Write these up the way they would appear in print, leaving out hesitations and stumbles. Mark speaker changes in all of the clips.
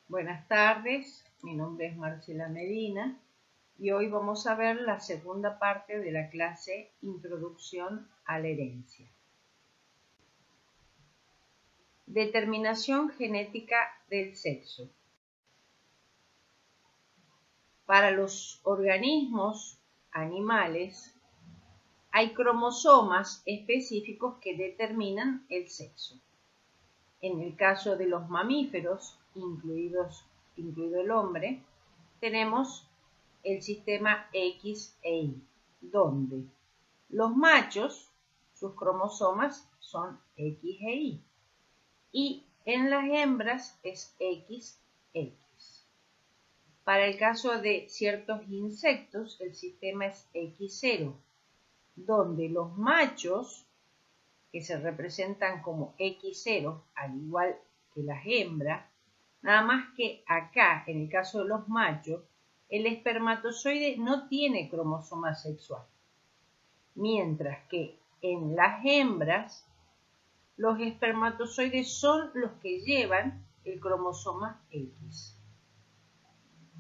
Speaker 1: Buenas tardes, mi nombre es Marcela Medina y hoy vamos a ver la segunda parte de la clase Introducción a la herencia. Determinación genética del sexo. Para los organismos animales hay cromosomas específicos que determinan el sexo. En el caso de los mamíferos, incluido el hombre, tenemos el sistema X e Y, donde los machos, sus cromosomas son X e Y, y en las hembras es XX. Para el caso de ciertos insectos, el sistema es X0, donde los machos, que se representan como X0, al igual que las hembras, nada más que acá, en el caso de los machos, el espermatozoide no tiene cromosoma sexual, mientras que en las hembras los espermatozoides son los que llevan el cromosoma X.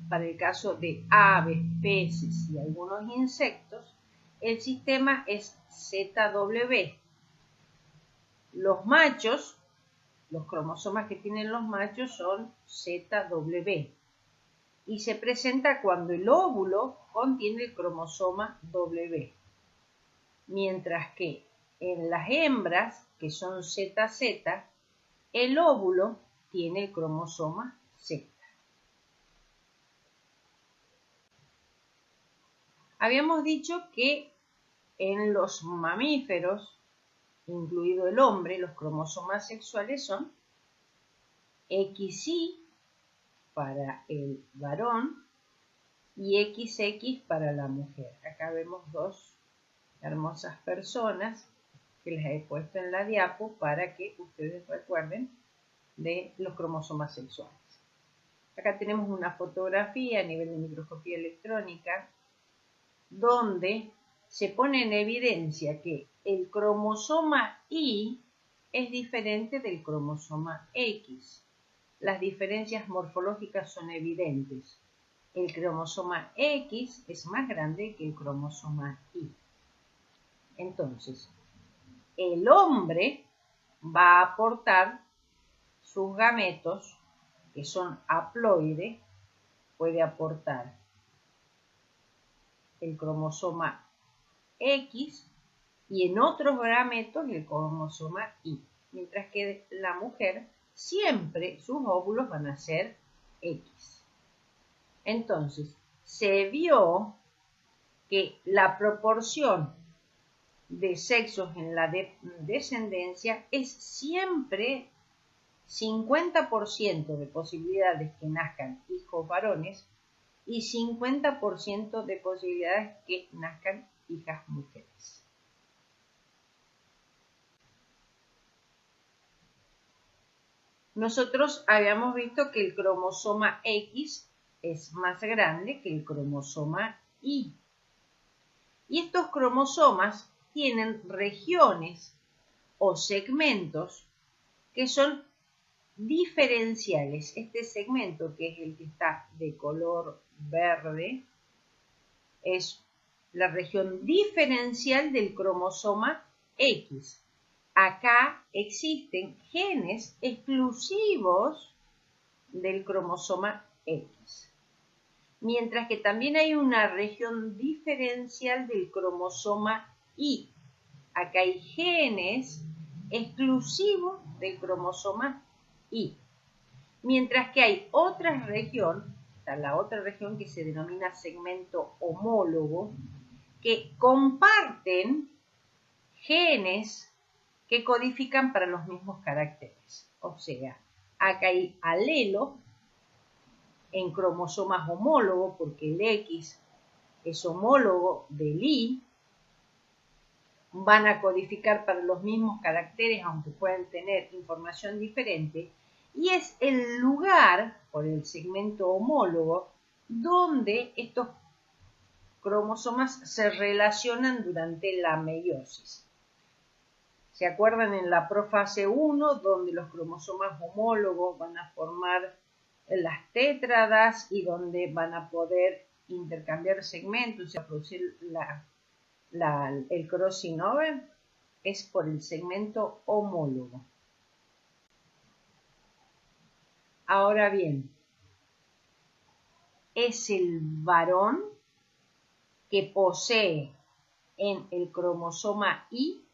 Speaker 1: Para el caso de aves, peces y algunos insectos, el sistema es ZW. Los machos, los cromosomas que tienen los machos son ZW y se presenta cuando el óvulo contiene el cromosoma W, mientras que en las hembras, que son ZZ, el óvulo tiene el cromosoma Z. Habíamos dicho que en los mamíferos, incluido el hombre, los cromosomas sexuales son XY para el varón y XX para la mujer. Acá vemos dos hermosas personas que les he puesto en la diapo para que ustedes recuerden de los cromosomas sexuales. Acá tenemos una fotografía a nivel de microscopía electrónica donde se pone en evidencia que el cromosoma Y es diferente del cromosoma X. Las diferencias morfológicas son evidentes. El cromosoma X es más grande que el cromosoma Y. Entonces, el hombre va a aportar sus gametos, que son haploide, puede aportar el cromosoma X y en otros gametos el cromosoma Y, mientras que la mujer siempre sus óvulos van a ser X. Entonces, se vio que la proporción de sexos en la descendencia es siempre 50% de posibilidades que nazcan hijos varones y 50% de posibilidades que nazcan hijas mujeres. Nosotros habíamos visto que el cromosoma X es más grande que el cromosoma Y. Y estos cromosomas tienen regiones o segmentos que son diferenciales. Este segmento, que es el que está de color verde, es la región diferencial del cromosoma X. Acá existen genes exclusivos del cromosoma X, mientras que también hay una región diferencial del cromosoma Y. Acá hay genes exclusivos del cromosoma Y, mientras que hay otra región, está la otra región que se denomina segmento homólogo, que comparten genes que codifican para los mismos caracteres. O sea, acá hay alelo en cromosomas homólogos, porque el X es homólogo del Y, van a codificar para los mismos caracteres, aunque pueden tener información diferente, y es el lugar, por el segmento homólogo, donde estos cromosomas se relacionan durante la meiosis. ¿Se acuerdan en la profase 1, donde los cromosomas homólogos van a formar las tétradas y donde van a poder intercambiar segmentos y a producir el crossing over es por el segmento homólogo. Ahora bien, es el varón que posee en el cromosoma Y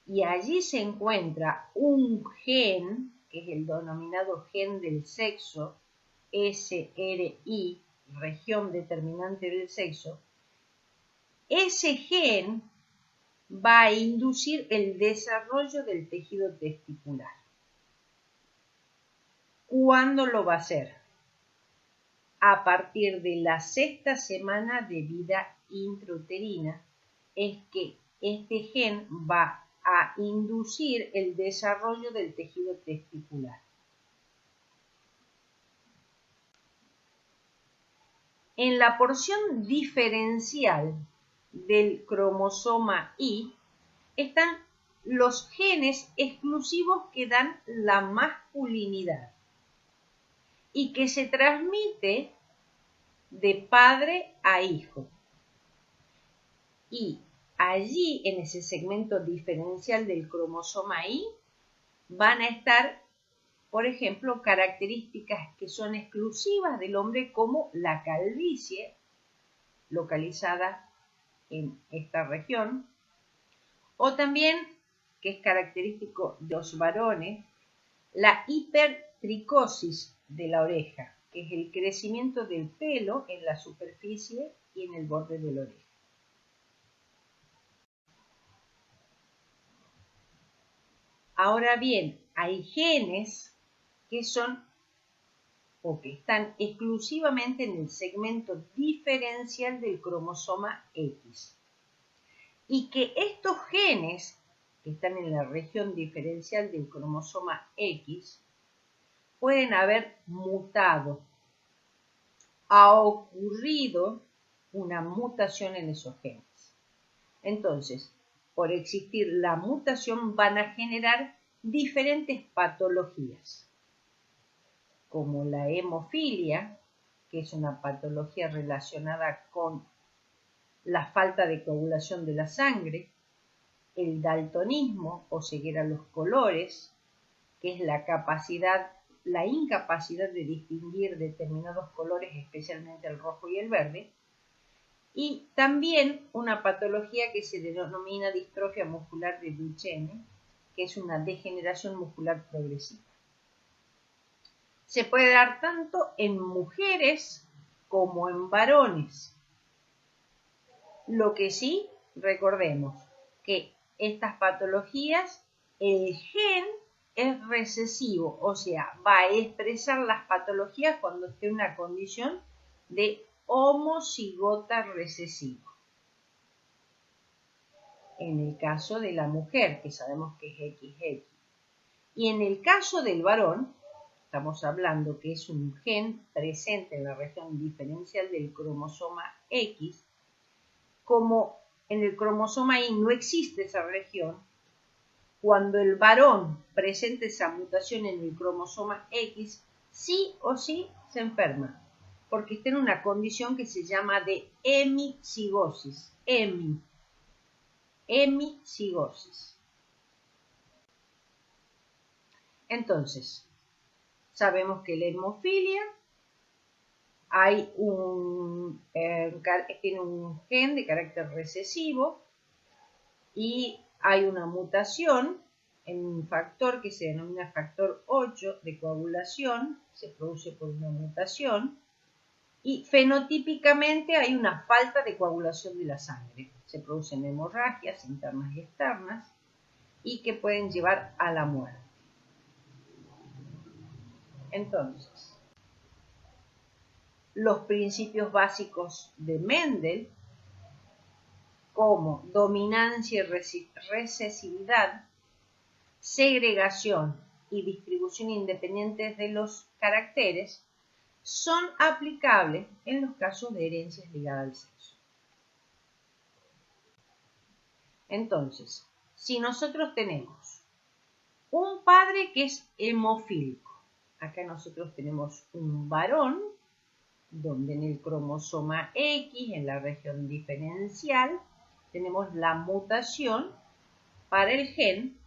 Speaker 1: y allí se encuentra un gen, que es el denominado gen del sexo, SRY, región determinante del sexo. Ese gen va a inducir el desarrollo del tejido testicular. ¿Cuándo lo va a hacer? A partir de la 6ª semana de vida intrauterina es que este gen va a inducir el desarrollo del tejido testicular. En la porción diferencial del cromosoma Y están los genes exclusivos que dan la masculinidad y que se transmite de padre a hijo. Y allí, en ese segmento diferencial del cromosoma Y, van a estar, por ejemplo, características que son exclusivas del hombre como la calvicie, localizada en esta región, o también, que es característico de los varones, la hipertricosis de la oreja, que es el crecimiento del pelo en la superficie y en el borde de la oreja. Ahora bien, hay genes que son o que están exclusivamente en el segmento diferencial del cromosoma X. Y que estos genes que están en la región diferencial del cromosoma X pueden haber mutado. Ha ocurrido una mutación en esos genes. Entonces, por existir la mutación van a generar diferentes patologías, como la hemofilia, que es una patología relacionada con la falta de coagulación de la sangre, el daltonismo o ceguera a los colores, que es la incapacidad de distinguir determinados colores, especialmente el rojo y el verde, y también una patología que se denomina distrofia muscular de Duchenne, que es una degeneración muscular progresiva. Se puede dar tanto en mujeres como en varones. Lo que sí, recordemos que estas patologías, el gen es recesivo, o sea, va a expresar las patologías cuando esté en una condición de homocigota recesivo. En el caso de la mujer, que sabemos que es XX. Y en el caso del varón, estamos hablando que es un gen presente en la región diferencial del cromosoma X. Como en el cromosoma Y no existe esa región, cuando el varón presenta esa mutación en el cromosoma X, sí o sí se enferma, porque está en una condición que se llama de hemicigosis. Hemicigosis. Entonces, sabemos que la hemofilia tiene un gen de carácter recesivo y hay una mutación en un factor que se denomina factor 8 de coagulación, se produce por una mutación, y fenotípicamente hay una falta de coagulación de la sangre. Se producen hemorragias internas y externas y que pueden llevar a la muerte. Entonces, los principios básicos de Mendel, como dominancia y recesividad, segregación y distribución independientes de los caracteres, son aplicables en los casos de herencias ligadas al sexo. Entonces, si nosotros tenemos un padre que es hemofílico, Acá nosotros tenemos un varón, donde en el cromosoma X, en la región diferencial, tenemos la mutación para el gen,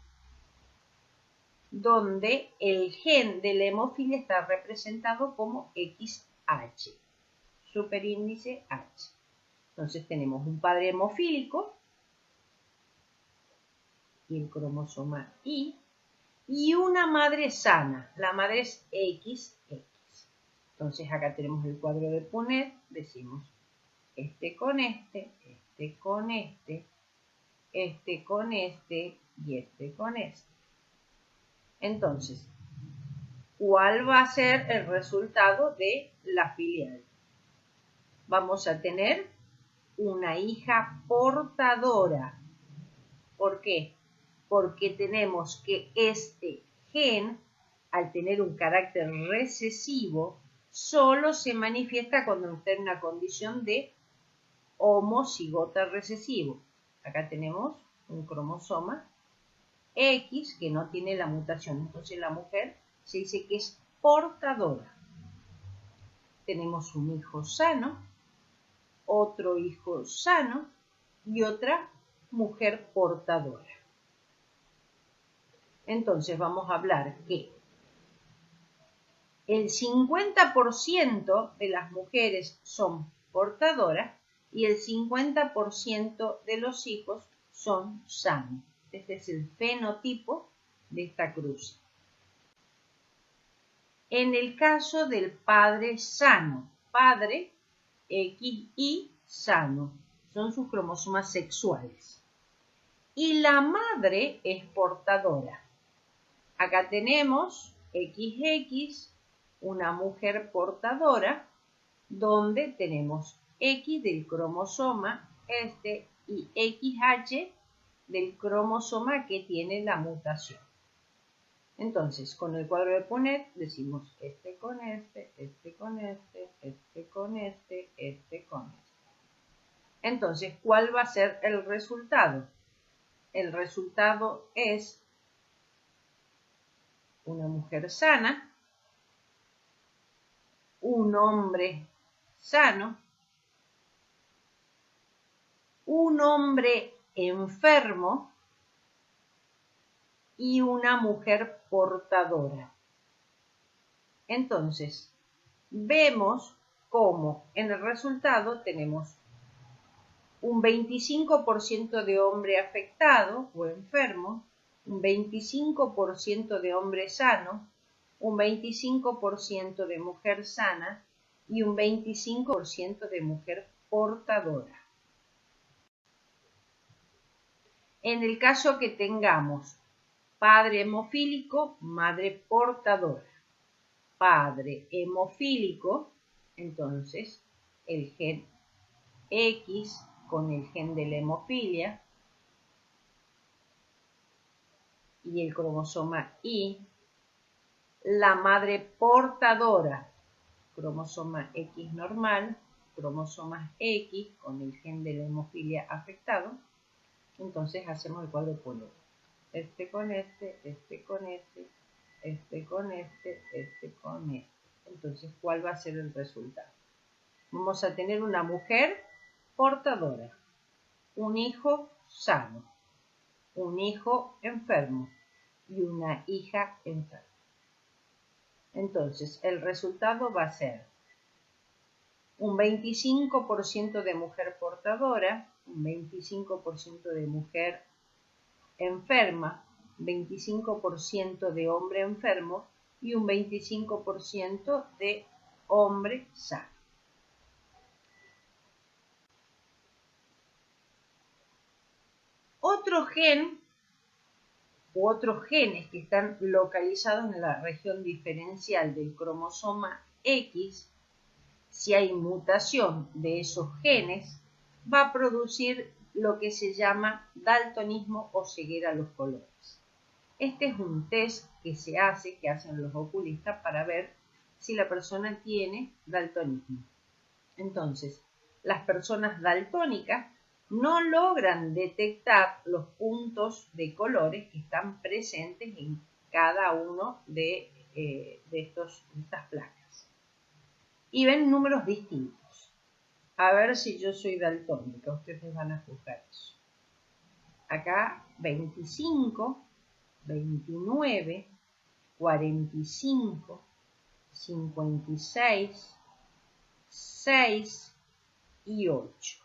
Speaker 1: donde el gen de la hemofilia está representado como XH, superíndice H. Entonces tenemos un padre hemofílico, y el cromosoma Y, y una madre sana, la madre es XX. Entonces acá tenemos el cuadro de Punnett, decimos este con este, este con este, este con este y este con este. Entonces, ¿cuál va a ser el resultado de la filial? Vamos a tener una hija portadora. ¿Por qué? Porque tenemos que este gen, al tener un carácter recesivo, solo se manifiesta cuando está en una condición de homocigota recesivo. Acá tenemos un cromosoma X que no tiene la mutación. Entonces la mujer se dice que es portadora. Tenemos un hijo sano, otro hijo sano y otra mujer portadora. Entonces vamos a hablar que el 50% de las mujeres son portadoras y el 50% de los hijos son sanos. Este es el fenotipo de esta cruz. En el caso del padre sano, padre XY sano, son sus cromosomas sexuales. Y la madre es portadora. Acá tenemos XX, una mujer portadora, donde tenemos X del cromosoma este y XH del cromosoma que tiene la mutación. Entonces, con el cuadro de Punnett decimos este con este, este con este, este con este, este con este. Entonces, ¿cuál va a ser el resultado? El resultado es una mujer sana, un hombre sano, un hombre enfermo y una mujer portadora. Entonces, vemos cómo en el resultado tenemos un 25% de hombre afectado o enfermo, un 25% de hombre sano, un 25% de mujer sana y un 25% de mujer portadora. En el caso que tengamos padre hemofílico, madre portadora. Padre hemofílico, entonces el gen X con el gen de la hemofilia y el cromosoma Y, la madre portadora, cromosoma X normal, cromosomas X con el gen de la hemofilia afectado. Entonces hacemos el cuadro de Punnett. Este con este, este con este, este con este, este con este. Entonces, ¿cuál va a ser el resultado? Vamos a tener una mujer portadora, un hijo sano, un hijo enfermo y una hija enferma. Entonces, el resultado va a ser un 25% de mujer portadora, un 25% de mujer enferma, 25% de hombre enfermo y un 25% de hombre sano. Otro gen u otros genes que están localizados en la región diferencial del cromosoma X, si hay mutación de esos genes, va a producir lo que se llama daltonismo o ceguera a los colores. Este es un test que se hace, que hacen los oculistas para ver si la persona tiene daltonismo. Entonces, las personas daltónicas no logran detectar los puntos de colores que están presentes en cada uno de estas placas. Y ven números distintos. A ver si yo soy daltónica, ustedes van a juzgar eso. Acá 25, 29, 45, 56, 6 y 8.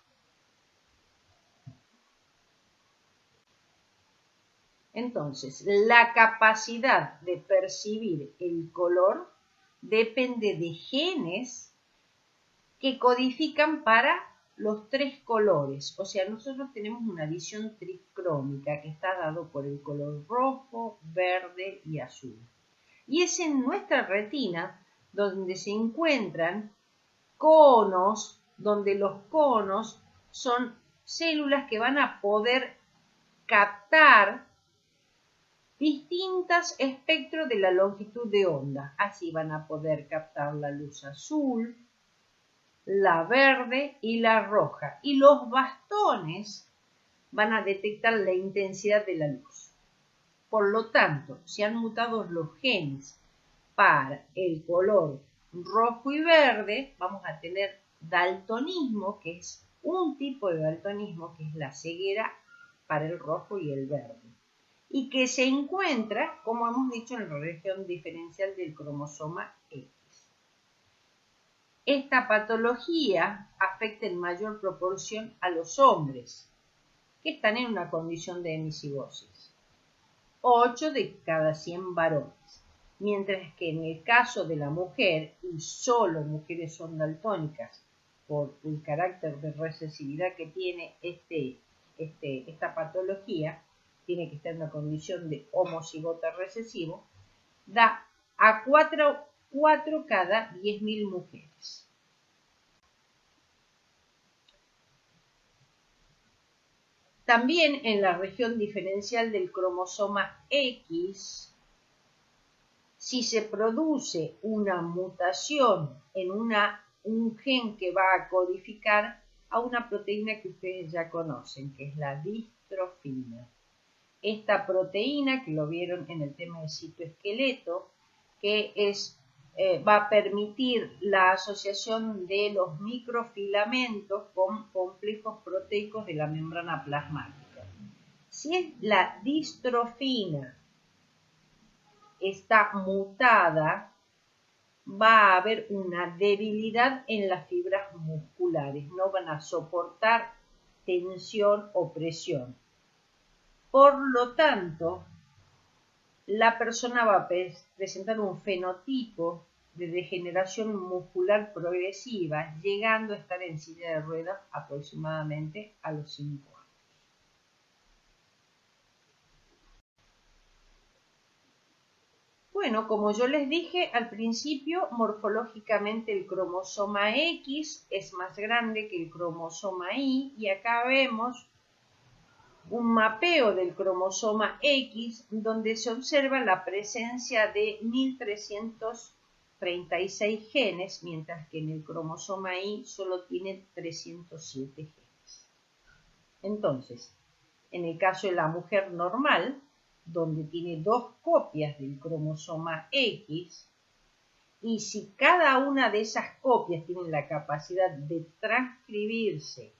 Speaker 1: Entonces, la capacidad de percibir el color depende de genes que codifican para los tres colores. O sea, nosotros tenemos una visión tricrómica que está dado por el color rojo, verde y azul. Y es en nuestra retina donde se encuentran conos, donde los conos son células que van a poder captar distintos espectros de la longitud de onda. Así van a poder captar la luz azul, la verde y la roja. Y los bastones van a detectar la intensidad de la luz. Por lo tanto, si han mutado los genes para el color rojo y verde, vamos a tener daltonismo, que es un tipo de daltonismo, que es la ceguera para el rojo y el verde, y que se encuentra, como hemos dicho, en la región diferencial del cromosoma X. Esta patología afecta en mayor proporción a los hombres, que están en una condición de hemicigosis. 8 de cada 100 varones. Mientras que en el caso de la mujer, y solo mujeres son daltónicas por el carácter de recesividad que tiene esta patología, tiene que estar en una condición de homocigota recesivo, da a 4 cada 10.000 mujeres. También en la región diferencial del cromosoma X, si se produce una mutación en un gen que va a codificar a una proteína que ustedes ya conocen, que es la distrofina. Esta proteína, que lo vieron en el tema de citoesqueleto, que va a permitir la asociación de los microfilamentos con complejos proteicos de la membrana plasmática. Si es la distrofina está mutada, va a haber una debilidad en las fibras musculares, no van a soportar tensión o presión. Por lo tanto, la persona va a presentar un fenotipo de degeneración muscular progresiva, llegando a estar en silla de ruedas aproximadamente a los 5 años. Bueno, como yo les dije al principio, morfológicamente el cromosoma X es más grande que el cromosoma Y, y acá vemos un mapeo del cromosoma X donde se observa la presencia de 1336 genes, mientras que en el cromosoma Y solo tiene 307 genes. Entonces, en el caso de la mujer normal, donde tiene 2 copias del cromosoma X, y si cada una de esas copias tiene la capacidad de transcribirse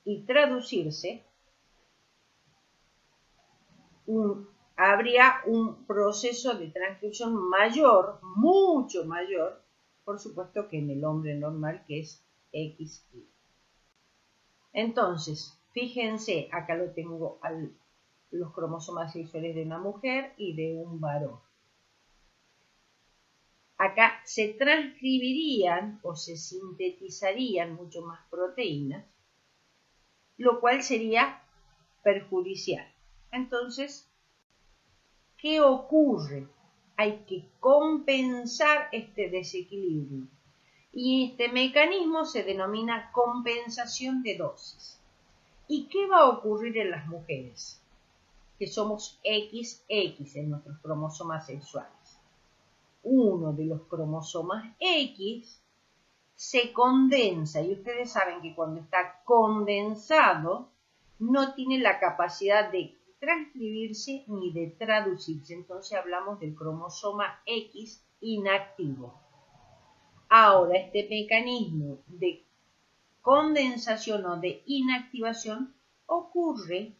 Speaker 1: y traducirse, habría un proceso de transcripción mayor, mucho mayor, por supuesto que en el hombre normal, que es XY. Entonces, fíjense, acá lo tengo los cromosomas sexuales de una mujer y de un varón. Acá se transcribirían o se sintetizarían mucho más proteínas, lo cual sería perjudicial. Entonces, ¿qué ocurre? Hay que compensar este desequilibrio. Y este mecanismo se denomina compensación de dosis. ¿Y qué va a ocurrir en las mujeres? Que somos XX en nuestros cromosomas sexuales. Uno de los cromosomas X se condensa, y ustedes saben que cuando está condensado no tiene la capacidad de transcribirse ni de traducirse. Entonces hablamos del cromosoma X inactivo. Ahora, este mecanismo de condensación o de inactivación ocurre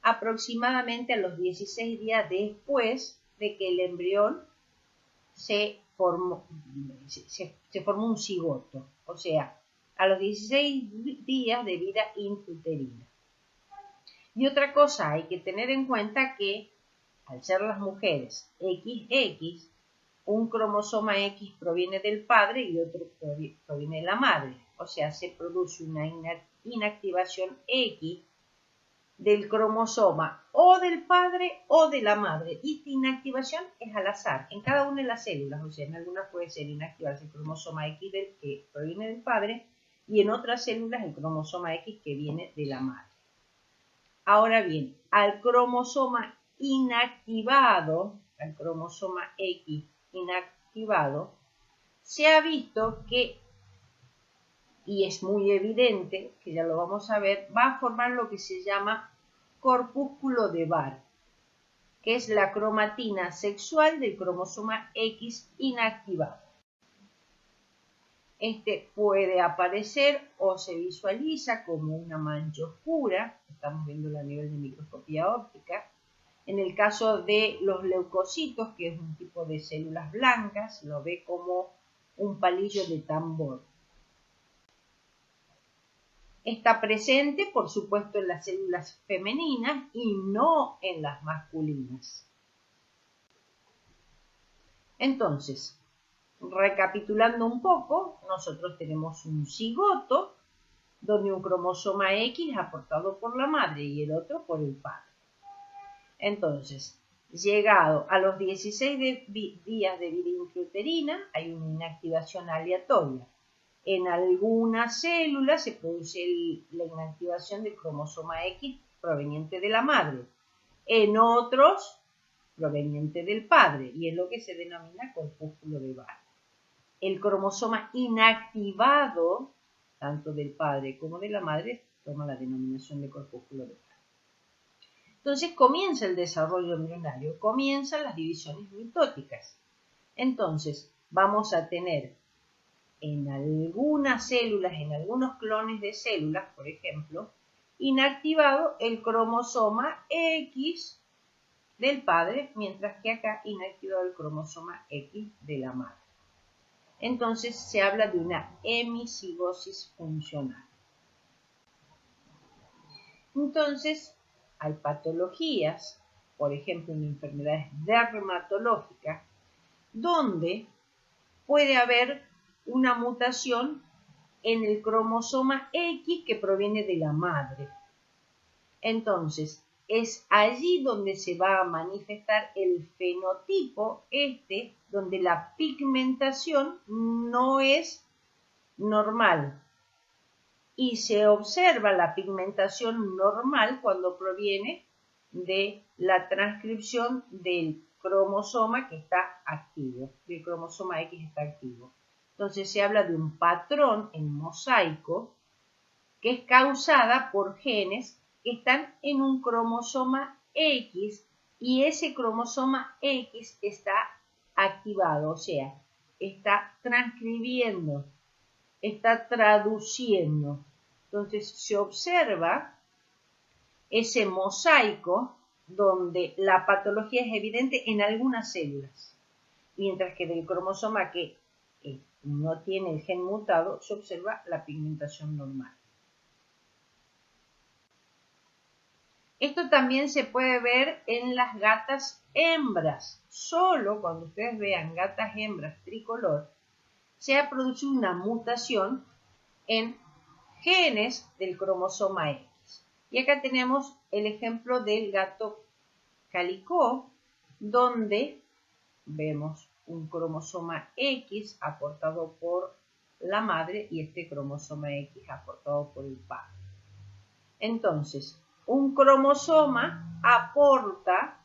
Speaker 1: aproximadamente a los 16 días después de que el embrión se formó un cigoto, o sea, a los 16 días de vida intrauterina. Y otra cosa, hay que tener en cuenta que al ser las mujeres XX, un cromosoma X proviene del padre y otro proviene de la madre. O sea, se produce una inactivación X del cromosoma o del padre o de la madre. Y esta inactivación es al azar en cada una de las células. O sea, en algunas puede ser inactivarse el cromosoma X que proviene del padre y en otras células el cromosoma X que viene de la madre. Ahora bien, al cromosoma inactivado, al cromosoma X inactivado, se ha visto que, y es muy evidente, que ya lo vamos a ver, va a formar lo que se llama corpúsculo de Barr, que es la cromatina sexual del cromosoma X inactivado. Este puede aparecer o se visualiza como una mancha oscura, estamos viendo a nivel de microscopía óptica. En el caso de los leucocitos, que es un tipo de células blancas, lo ve como un palillo de tambor. Está presente, por supuesto, en las células femeninas y no en las masculinas. Entonces, recapitulando un poco, nosotros tenemos un cigoto, donde un cromosoma X es aportado por la madre y el otro por el padre. Entonces, llegado a los 16 días de vida intrauterina, hay una inactivación aleatoria. En algunas células se produce la inactivación del cromosoma X proveniente de la madre. En otros, proveniente del padre, y es lo que se denomina corpúsculo de Barr. El cromosoma inactivado, tanto del padre como de la madre, toma la denominación de corpúsculo de Barr. Entonces comienza el desarrollo embrionario, comienzan las divisiones mitóticas. Entonces vamos a tener en algunas células, en algunos clones de células, por ejemplo, inactivado el cromosoma X del padre, mientras que acá inactivado el cromosoma X de la madre. Entonces se habla de una hemicigosis funcional. Entonces, hay patologías, por ejemplo en enfermedades dermatológicas, donde puede haber una mutación en el cromosoma X que proviene de la madre. Entonces, es allí donde se va a manifestar el fenotipo donde la pigmentación no es normal. Y se observa la pigmentación normal cuando proviene de la transcripción del cromosoma que está activo, del cromosoma X está activo. Entonces se habla de un patrón en mosaico que es causada por genes que están en un cromosoma X y ese cromosoma X está activado, o sea, está transcribiendo, está traduciendo. Entonces se observa ese mosaico donde la patología es evidente en algunas células, mientras que del cromosoma que no tiene el gen mutado se observa la pigmentación normal. Esto también se puede ver en las gatas hembras. Solo cuando ustedes vean gatas hembras tricolor, se ha producido una mutación en genes del cromosoma X. Y acá tenemos el ejemplo del gato calicó, donde vemos un cromosoma X aportado por la madre y este cromosoma X aportado por el padre. Entonces, un cromosoma aporta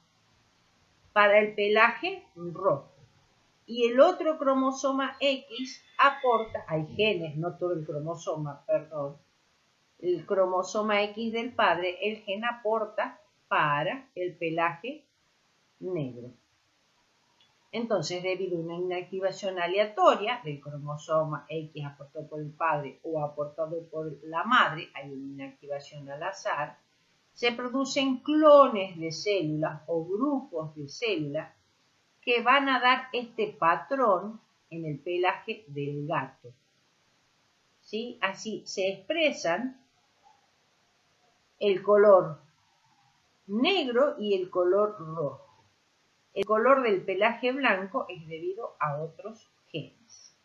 Speaker 1: para el pelaje rojo y el otro cromosoma X aporta, hay genes, no todo el cromosoma, perdón, el cromosoma X del padre, el gen aporta para el pelaje negro. Entonces, debido a una inactivación aleatoria del cromosoma X aportado por el padre o aportado por la madre, hay una inactivación al azar, se producen clones de células o grupos de células que van a dar este patrón en el pelaje del gato. ¿Sí? Así se expresan el color negro y el color rojo. El color del pelaje blanco es debido a otros genes.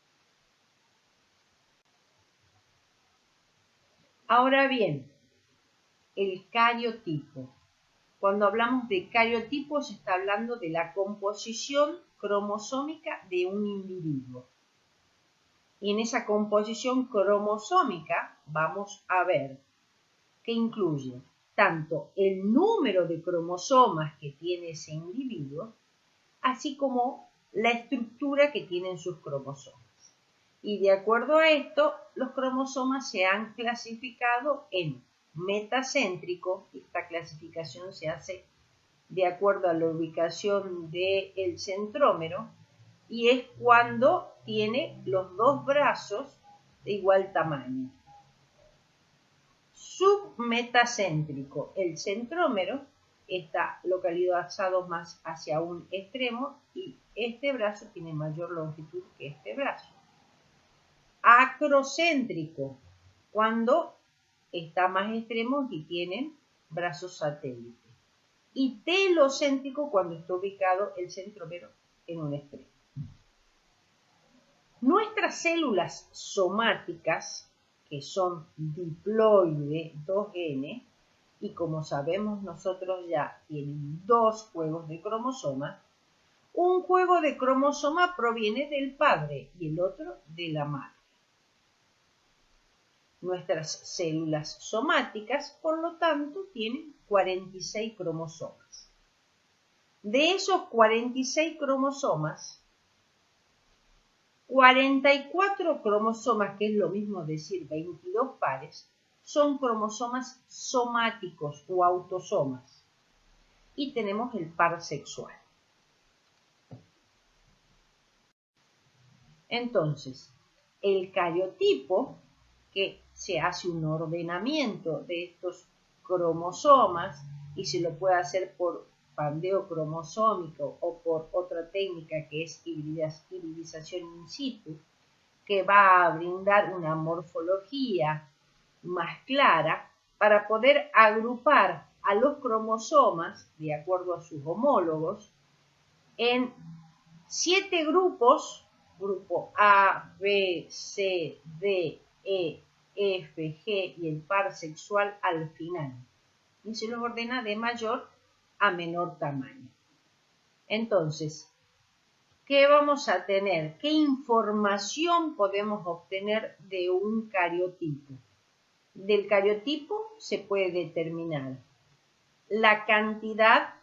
Speaker 1: Ahora bien, el cariotipo. Cuando hablamos de cariotipo se está hablando de la composición cromosómica de un individuo. Y en esa composición cromosómica vamos a ver que incluye tanto el número de cromosomas que tiene ese individuo, así como la estructura que tienen sus cromosomas. Y de acuerdo a esto, los cromosomas se han clasificado en metacéntrico. Esta clasificación se hace de acuerdo a la ubicación del centrómero y es cuando tiene los dos brazos de igual tamaño. Submetacéntrico, el centrómero está localizado más hacia un extremo y este brazo tiene mayor longitud que este brazo. Acrocéntrico, cuando está más extremo y tienen brazos satélites. Y telocéntrico, cuando está ubicado el centrómero en un extremo. Nuestras células somáticas, que son diploide 2N, y como sabemos nosotros ya tienen dos juegos de cromosomas. Un juego de cromosoma proviene del padre y el otro de la madre. Nuestras células somáticas, por lo tanto, tienen 46 cromosomas. De esos 46 cromosomas, 44 cromosomas, que es lo mismo decir 22 pares, son cromosomas somáticos o autosomas. Y tenemos el par sexual. Entonces, el cariotipo, que se hace un ordenamiento de estos cromosomas y se lo puede hacer por pandeo cromosómico o por otra técnica que es hibridización in situ, que va a brindar una morfología más clara para poder agrupar a los cromosomas, de acuerdo a sus homólogos, en 7 grupos, grupo A, B, C, D, E, F, G y el par sexual al final. Y se los ordena de mayor a menor tamaño. Entonces, ¿qué vamos a tener? ¿Qué información podemos obtener de un cariotipo? Del cariotipo se puede determinar la cantidad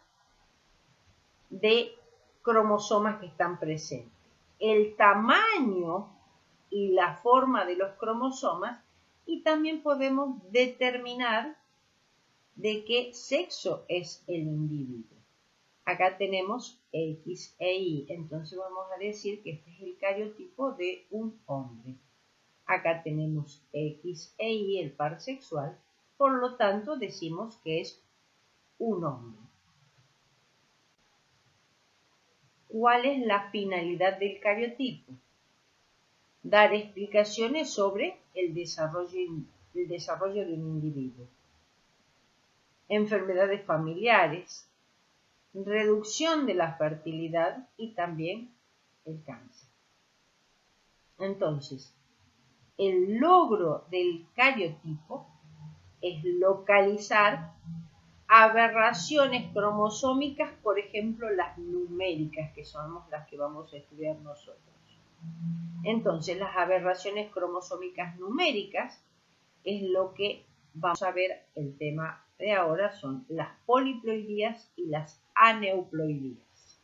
Speaker 1: de cromosomas que están presentes, el tamaño y la forma de los cromosomas, y también podemos determinar de qué sexo es el individuo. Acá tenemos X e Y, entonces vamos a decir que este es el cariotipo de un hombre. Acá tenemos X e Y, el par sexual, por lo tanto decimos que es un hombre. ¿Cuál es la finalidad del cariotipo? Dar explicaciones sobre el desarrollo de un individuo. Enfermedades familiares, reducción de la fertilidad y también el cáncer. Entonces, el logro del cariotipo es localizar aberraciones cromosómicas, por ejemplo, las numéricas, que somos las que vamos a estudiar nosotros. Entonces, las aberraciones cromosómicas numéricas es lo que vamos a ver. El tema de ahora son las poliploidías y las aneuploidías.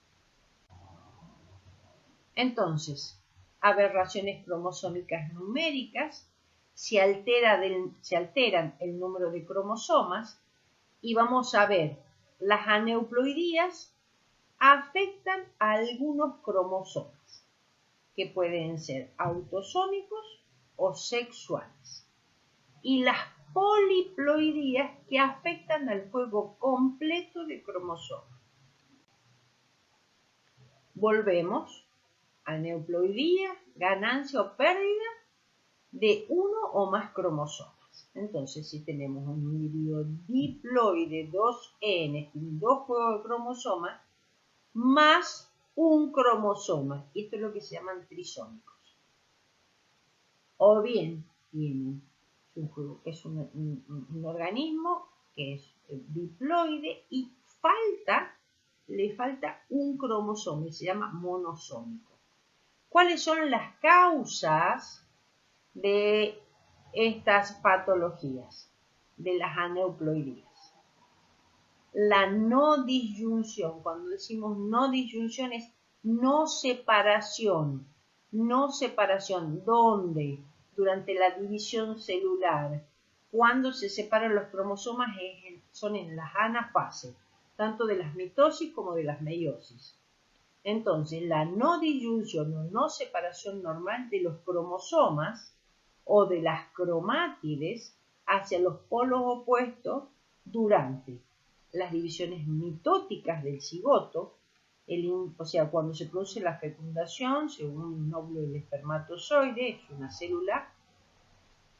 Speaker 1: Entonces, aberraciones cromosómicas numéricas, se alteran el número de cromosomas y vamos a ver las aneuploidías afectan a algunos cromosomas, que pueden ser autosómicos o sexuales, y las poliploidías que afectan al juego completo de cromosomas. Volvemos. Aneuploidía, ganancia o pérdida de uno o más cromosomas. Entonces, si tenemos un individuo diploide, 2N, y 2 juegos de cromosomas, más un cromosoma. Y esto es lo que se llaman trisómicos. O bien, es un organismo que es diploide y le falta un cromosoma y se llama monosómico. ¿Cuáles son las causas de estas patologías, de las aneuploidías? La no disyunción. Cuando decimos no disyunción es no separación. No separación. ¿Dónde? Durante la división celular. Cuando se separan los cromosomas son en las anafases, tanto de las mitosis como de las meiosis. Entonces, la no disyunción o no separación normal de los cromosomas o de las cromátides hacia los polos opuestos durante las divisiones mitóticas del cigoto, o sea, cuando se produce la fecundación, según un óvulo del espermatozoide, es una célula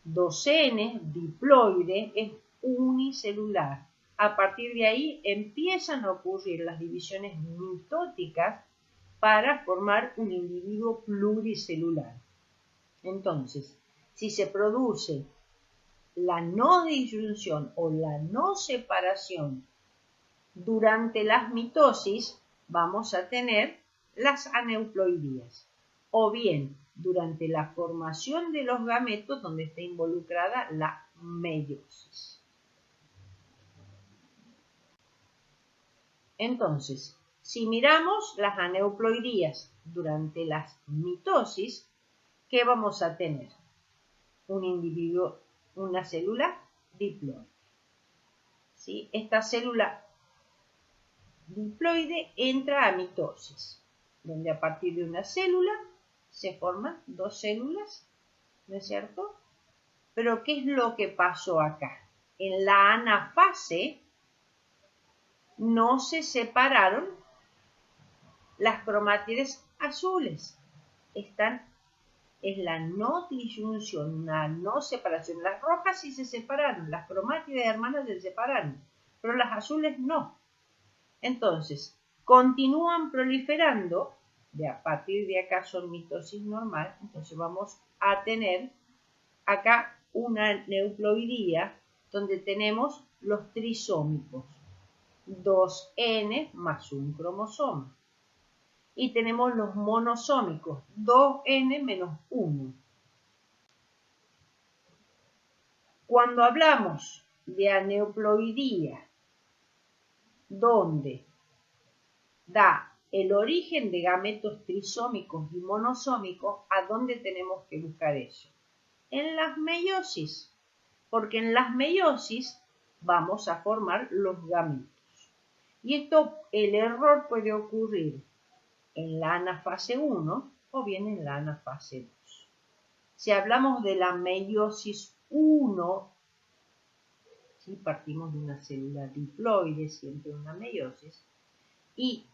Speaker 1: 2N, diploide, es unicelular. A partir de ahí empiezan a ocurrir las divisiones mitóticas para formar un individuo pluricelular. Entonces, si se produce la no disyunción o la no separación durante las mitosis, vamos a tener las aneuploidías. O bien, durante la formación de los gametos, donde está involucrada la meiosis. Entonces, si miramos las aneuploidías durante las mitosis, ¿qué vamos a tener? Un individuo, una célula diploide. ¿Sí? Esta célula diploide entra a mitosis, donde a partir de una célula se forman dos células, ¿no es cierto? Pero ¿qué es lo que pasó acá? En la anafase no se separaron las cromátides azules. Es la no disyunción, la no separación. Las rojas sí se separaron, las cromátides hermanas se separaron, pero las azules no. Entonces, continúan proliferando, a partir de acá son mitosis normal, entonces vamos a tener acá una neuploidía donde tenemos los trisómicos, 2N más un cromosoma. Y tenemos los monosómicos, 2N menos 1. Cuando hablamos de aneuploidía, donde da el origen de gametos trisómicos y monosómicos, ¿a dónde tenemos que buscar eso? En las meiosis, porque en las meiosis vamos a formar los gametos. Y el error puede ocurrir en la anafase 1 o bien en la anafase 2. Si hablamos de la meiosis 1, ¿sí? Partimos de una célula diploide, siempre una meiosis, y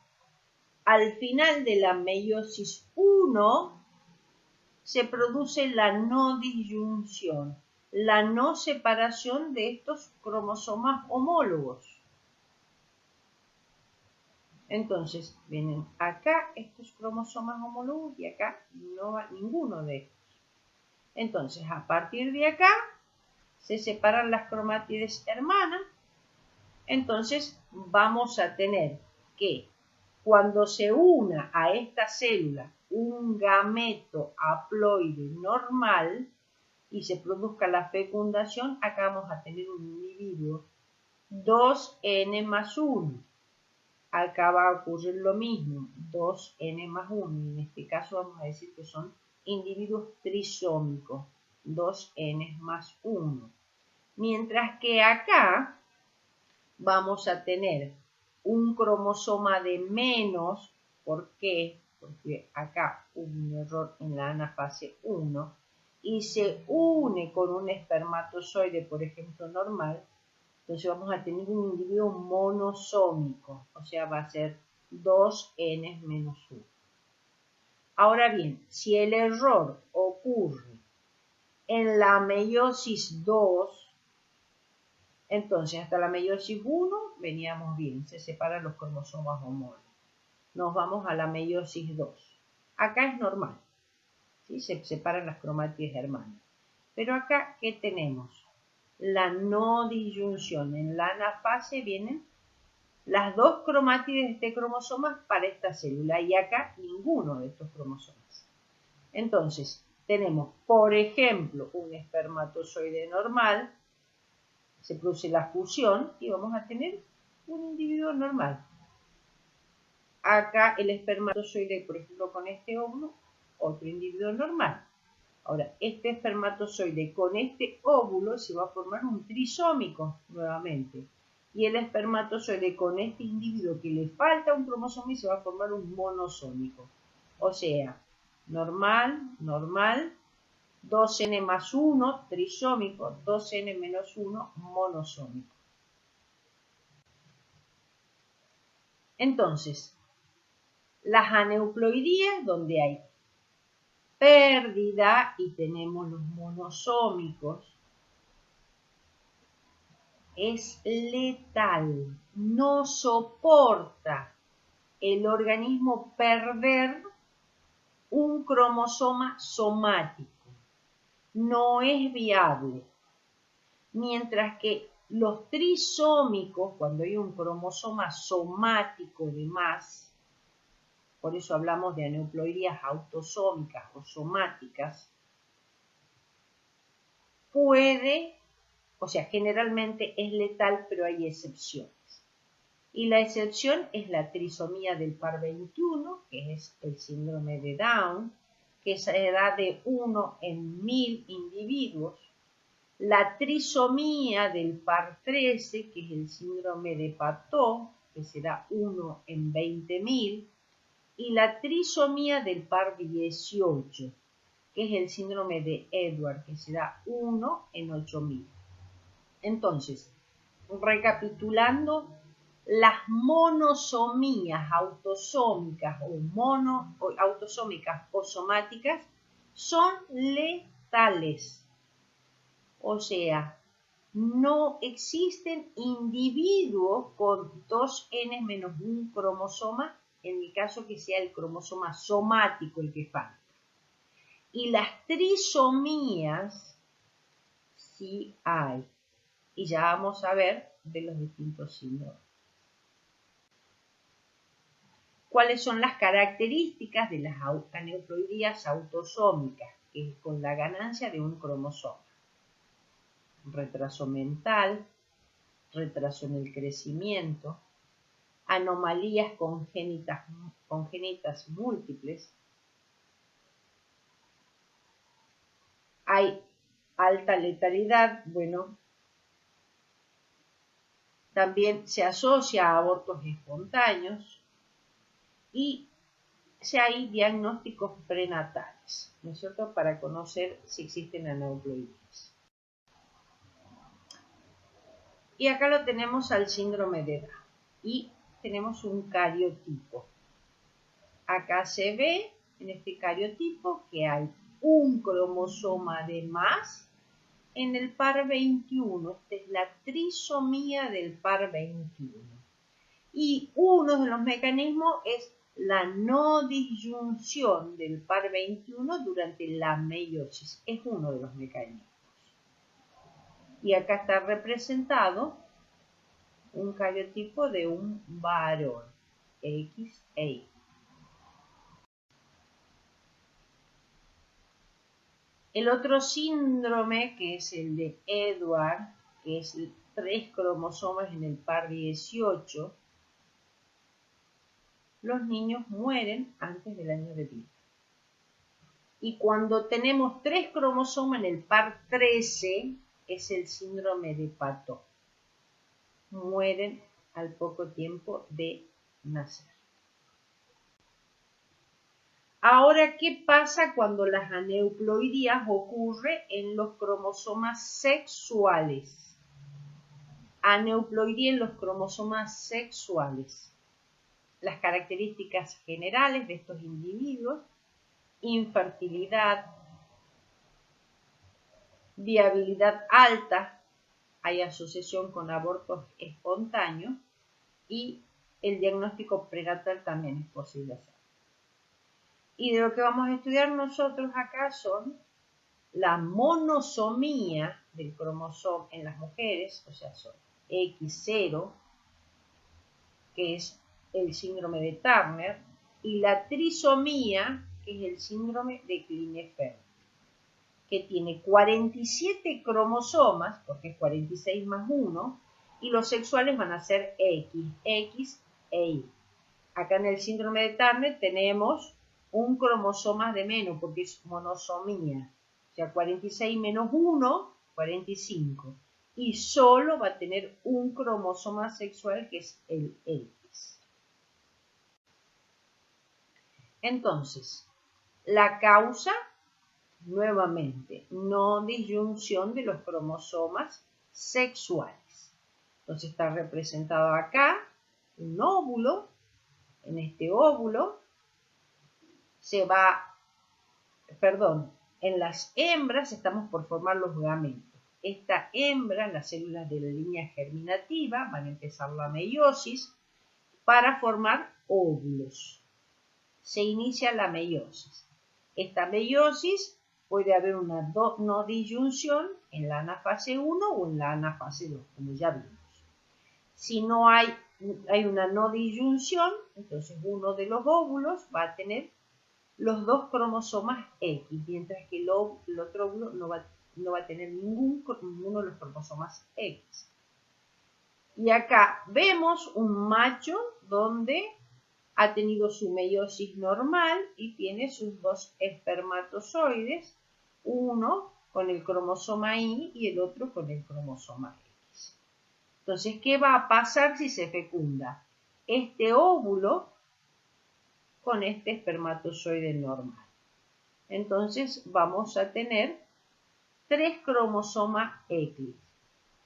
Speaker 1: al final de la meiosis 1 se produce la no disyunción, la no separación de estos cromosomas homólogos. Entonces, vienen acá estos cromosomas homólogos y acá no va ninguno de estos. Entonces, a partir de acá se separan las cromátides hermanas. Entonces, vamos a tener que cuando se una a esta célula un gameto haploide normal y se produzca la fecundación, acá vamos a tener un individuo 2N más 1. Acá va a ocurrir lo mismo, 2N más 1. En este caso vamos a decir que son individuos trisómicos, 2N más 1. Mientras que acá vamos a tener un cromosoma de menos. ¿Por qué? Porque acá hubo un error en la anafase 1 y se une con un espermatozoide, por ejemplo, normal. Entonces vamos a tener un individuo monosómico, o sea, va a ser 2n menos 1. Ahora bien, si el error ocurre en la meiosis 2, entonces hasta la meiosis 1 veníamos bien, se separan los cromosomas homólogos. Nos vamos a la meiosis 2. Acá es normal, ¿sí? Se separan las cromátides hermanas. Pero acá, ¿qué tenemos? La no disyunción. En la anafase vienen las dos cromátides de este cromosoma para esta célula y acá ninguno de estos cromosomas. Entonces, tenemos, por ejemplo, un espermatozoide normal, se produce la fusión y vamos a tener un individuo normal. Acá el espermatozoide, por ejemplo, con este óvulo, otro individuo normal. Ahora, este espermatozoide con este óvulo se va a formar un trisómico nuevamente. Y el espermatozoide con este individuo que le falta un cromosoma y se va a formar un monosómico. O sea, normal, normal, 2n más 1, trisómico, 2n menos 1, monosómico. Entonces, las aneuploidías, donde hay pérdida y tenemos los monosómicos, es letal, no soporta el organismo perder un cromosoma somático, no es viable, mientras que los trisómicos, cuando hay un cromosoma somático de más, por eso hablamos de aneuploidías autosómicas o somáticas, puede, o sea, generalmente es letal, pero hay excepciones. Y la excepción es la trisomía del par 21, que es el síndrome de Down, que se da de 1 en 1000 individuos. La trisomía del par 13, que es el síndrome de Pateau, que se da 1 en 20.000. Y la trisomía del par 18, que es el síndrome de Edwards, que se da 1 en 8.000. Entonces, recapitulando, las monosomías autosómicas autosómicas o somáticas son letales. O sea, no existen individuos con 2n menos 1 cromosoma, en el caso que sea el cromosoma somático el que falta. Y las trisomías sí hay. Y ya vamos a ver de los distintos síndromes. ¿Cuáles son las características de las aneuploidías autosómicas? Que es con la ganancia de un cromosoma. Retraso mental, retraso en el crecimiento, anomalías congénitas múltiples. Hay alta letalidad, bueno, también se asocia a abortos espontáneos y hay diagnósticos prenatales, ¿no es cierto?, para conocer si existen aneuploidías. Y acá lo tenemos al síndrome de Down y tenemos un cariotipo. Acá se ve en este cariotipo que hay un cromosoma de más en el par 21. Esta es la trisomía del par 21. Y uno de los mecanismos es la no disyunción del par 21 durante la meiosis. Es uno de los mecanismos. Y acá está representado un cariotipo de un varón, XA. El otro síndrome, que es el de Edwards, que es 3 cromosomas en el par 18, los niños mueren antes del año de vida. Y cuando tenemos 3 cromosomas en el par 13, es el síndrome de Pateau. Mueren al poco tiempo de nacer. Ahora, ¿qué pasa cuando las aneuploidías ocurre en los cromosomas sexuales? Aneuploidía en los cromosomas sexuales. Las características generales de estos individuos: infertilidad, viabilidad alta, hay asociación con abortos espontáneos y el diagnóstico prenatal también es posible hacer. Y de lo que vamos a estudiar nosotros acá son la monosomía del cromosoma en las mujeres, o sea, son X0, que es el síndrome de Turner, y la trisomía, que es el síndrome de Klinefelter, que tiene 47 cromosomas, porque es 46 más 1, y los sexuales van a ser X, X e Y. Acá en el síndrome de Turner tenemos un cromosoma de menos, porque es monosomía. O sea, 46 menos 1, 45. Y solo va a tener un cromosoma sexual, que es el X. Entonces, la causa, nuevamente, no disyunción de los cromosomas sexuales. Entonces está representado acá un óvulo. En este óvulo en las hembras estamos por formar los gametos. Esta hembra, las células de la línea germinativa, van a empezar la meiosis para formar óvulos. Se inicia la meiosis. Esta meiosis puede haber una no disyunción en la anafase 1 o en la anafase 2, como ya vimos. Si no hay una no disyunción, entonces uno de los óvulos va a tener los dos cromosomas X, mientras que el otro óvulo no va a tener ninguno de los cromosomas X. Y acá vemos un macho donde ha tenido su meiosis normal y tiene sus dos espermatozoides, uno con el cromosoma Y y el otro con el cromosoma X. Entonces, ¿qué va a pasar si se fecunda este óvulo con este espermatozoide normal? Entonces vamos a tener 3 cromosomas X.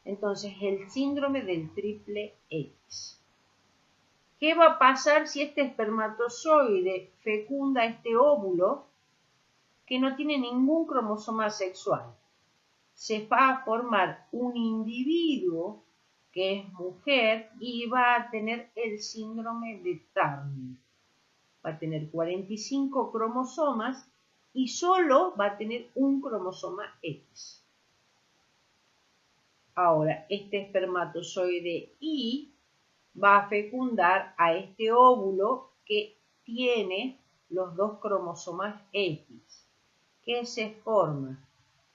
Speaker 1: Entonces el síndrome del triple X. ¿Qué va a pasar si este espermatozoide fecunda este óvulo que no tiene ningún cromosoma sexual? Se va a formar un individuo que es mujer y va a tener el síndrome de Turner. Va a tener 45 cromosomas y solo va a tener un cromosoma X. Ahora, este espermatozoide Y va a fecundar a este óvulo que tiene los dos cromosomas X. ¿Qué se forma?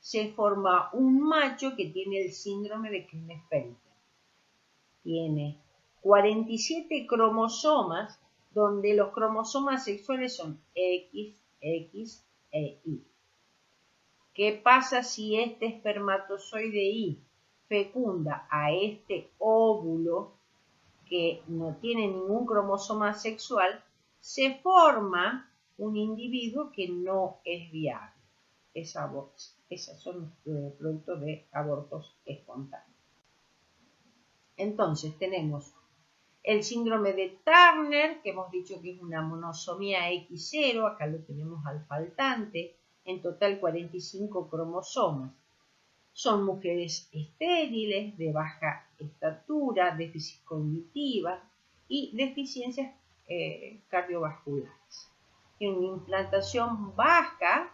Speaker 1: Se forma un macho que tiene el síndrome de Klinefelter. Tiene 47 cromosomas, donde los cromosomas sexuales son X, X e Y. ¿Qué pasa si este espermatozoide Y fecunda a este óvulo que no tiene ningún cromosoma sexual? Se forma un individuo que no es viable. Esos son productos de abortos espontáneos. Entonces tenemos el síndrome de Turner, que hemos dicho que es una monosomía X0, acá lo tenemos al faltante, en total 45 cromosomas. Son mujeres estériles, de baja estatura, déficit cognitiva y deficiencias cardiovasculares. Tienen una implantación baja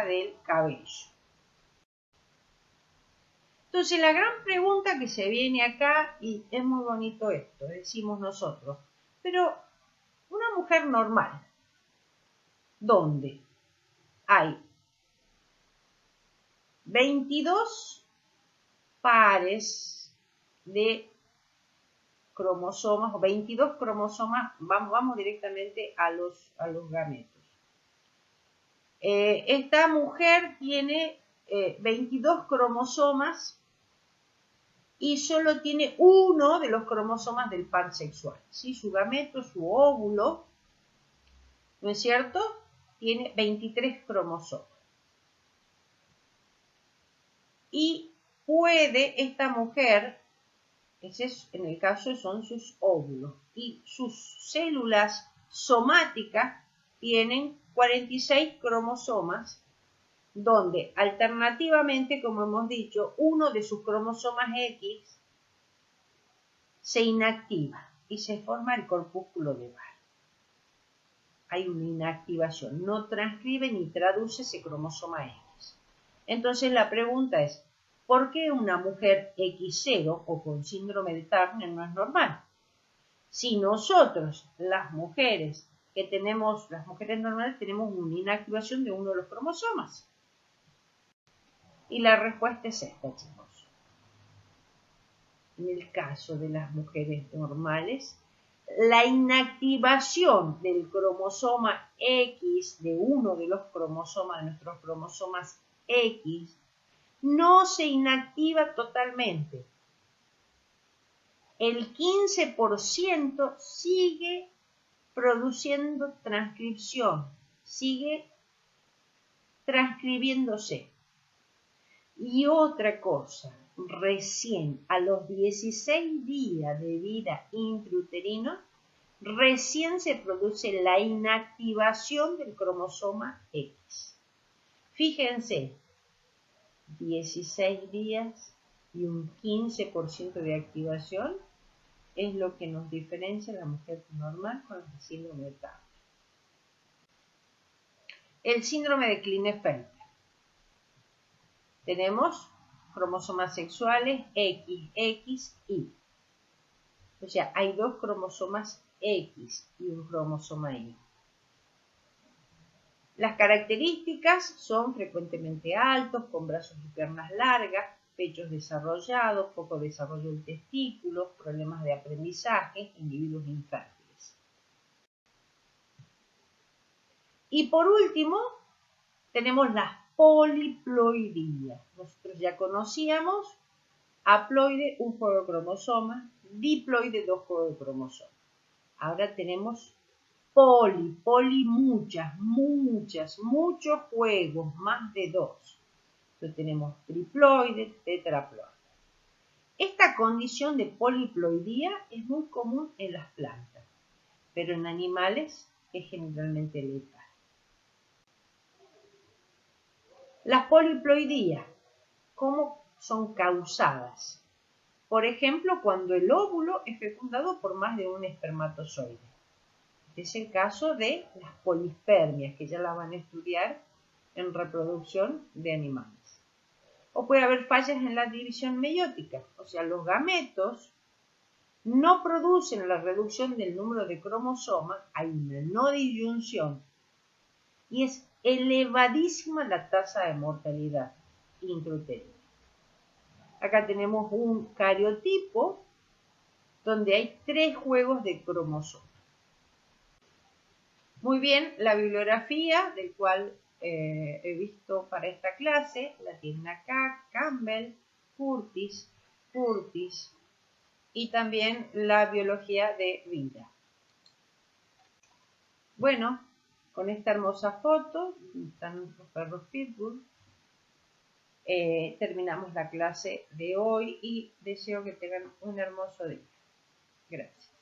Speaker 1: del cabello. Entonces la gran pregunta que se viene acá, y es muy bonito esto, decimos nosotros, pero una mujer normal, ¿dónde hay 22 pares de cromosomas, o 22 cromosomas, vamos directamente a los gametos. Esta mujer tiene 22 cromosomas y solo tiene uno de los cromosomas del par sexual, ¿sí? Su gameto, su óvulo, ¿no es cierto? Tiene 23 cromosomas. Y puede esta mujer, ese es, en el caso son sus óvulos, y sus células somáticas tienen 46 cromosomas, donde alternativamente, como hemos dicho, uno de sus cromosomas X se inactiva y se forma el corpúsculo de Barr. Hay una inactivación, no transcribe ni traduce ese cromosoma X. Entonces la pregunta es, ¿por qué una mujer X0 o con síndrome de Turner no es normal? Si nosotros, las mujeres normales, tenemos una inactivación de uno de los cromosomas. Y la respuesta es esta, chicos. En el caso de las mujeres normales, la inactivación del cromosoma X, de uno de los cromosomas, de nuestros cromosomas X, no se inactiva totalmente. El 15% sigue produciendo transcripción, sigue transcribiéndose. Y otra cosa, recién a los 16 días de vida intrauterino, recién se produce la inactivación del cromosoma X. Fíjense, 16 días y un 15% de activación es lo que nos diferencia la mujer normal con el síndrome de Turner. El síndrome de Klinefelter. Tenemos cromosomas sexuales X, X, Y. O sea, hay dos cromosomas X y un cromosoma Y. Las características son frecuentemente altos, con brazos y piernas largas, pechos desarrollados, poco desarrollo del testículo, problemas de aprendizaje, individuos infértiles. Y por último, tenemos las poliploidías. Nosotros ya conocíamos haploide, un juego de cromosomas, diploide, dos juegos de cromosomas. Ahora tenemos muchos juegos, más de dos. Entonces tenemos triploide, tetraploide. Esta condición de poliploidía es muy común en las plantas, pero en animales es generalmente letal. Las poliploidías, ¿cómo son causadas? Por ejemplo, cuando el óvulo es fecundado por más de un espermatozoide. Es el caso de las polispermias, que ya las van a estudiar en reproducción de animales. O puede haber fallas en la división meiótica, o sea, los gametos no producen la reducción del número de cromosomas, hay una no disyunción y es elevadísima la tasa de mortalidad intrauterina. Acá tenemos un cariotipo donde hay 3 juegos de cromosomas. Muy bien, la bibliografía del cual he visto para esta clase la tienen acá, Campbell, Curtis y también la biología de vida. Bueno, con esta hermosa foto, están nuestros perros Pitbull, terminamos la clase de hoy y deseo que tengan un hermoso día. Gracias.